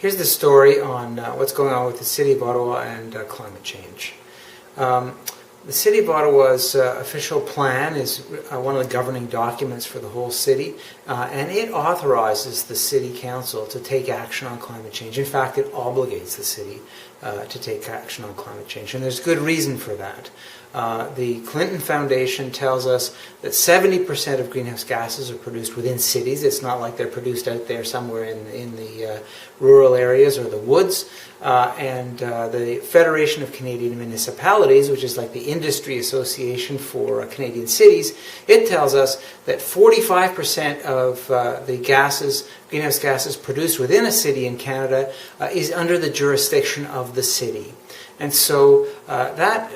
Here's the story on what's going on with the City of Ottawa and climate change. The City of Ottawa's official plan is one of the governing documents for the whole city, and it authorizes the City Council to take action on climate change. In fact, it obligates the city to take action on climate change, and there's good reason for that. The Clinton Foundation tells us that 70% of greenhouse gases are produced within cities. It's not like they're produced out there somewhere in the rural areas or the woods. And the Federation of Canadian Municipalities, which is like the industry association for Canadian cities, it tells us that 45% of the greenhouse gases produced within a city in Canada is under the jurisdiction of the city. And so that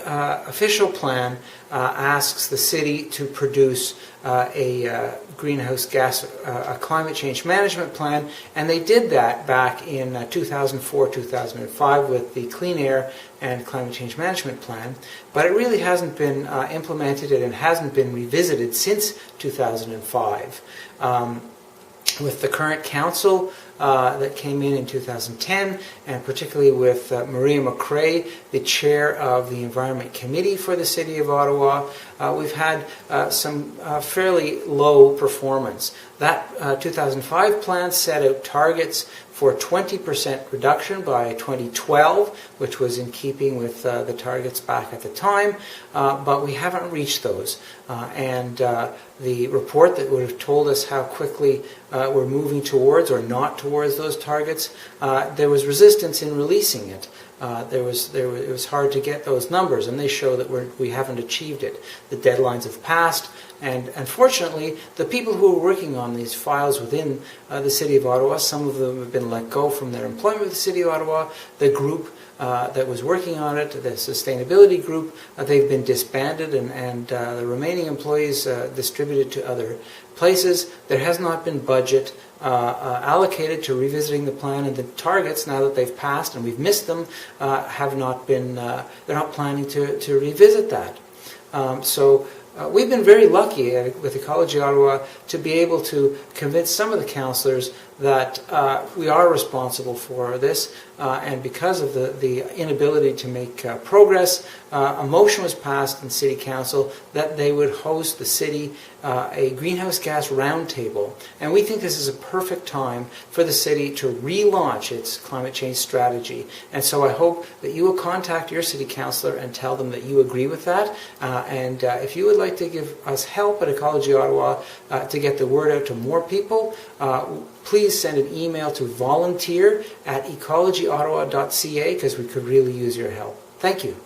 official plan asks the city to produce a greenhouse gas, a climate change management plan, and they did that back in 2004-2005 with the Clean Air and Climate Change Management Plan, but it really hasn't been implemented and hasn't been revisited since 2005. With the current council that came in 2010, and particularly with Maria McRae, the chair of the Environment Committee for the City of Ottawa, we've had some fairly low performance. That 2005 plan set out targets for 20% reduction by 2012, which was in keeping with the targets back at the time, but we haven't reached those. And the report that would have told us how quickly we're moving towards or not towards those targets, there was resistance in releasing it. It was hard to get those numbers, and they show that we haven't achieved it. The deadlines have passed, and unfortunately, the people who are working on these files within the City of Ottawa, some of them have been let go from their employment with the City of Ottawa. The group that was working on it, the sustainability group, they've been disbanded, and the remaining employees distributed to other places. There has not been budget allocated to revisiting the plan, and the targets, now that they've passed and we've missed them, have not been, they're not planning to revisit that. So we've been very lucky with Ecology Ottawa to be able to convince some of the councillors that we are responsible for this, and because of the inability to make progress, a motion was passed in City Council that they would host the city a greenhouse gas roundtable. And we think this is a perfect time for the city to relaunch its climate change strategy. And so I hope that you will contact your city councillor and tell them that you agree with that. And if you would like to give us help at Ecology Ottawa to get the word out to more people, please send an email to volunteer@ecologyottawa.ca, because we could really use your help. Thank you.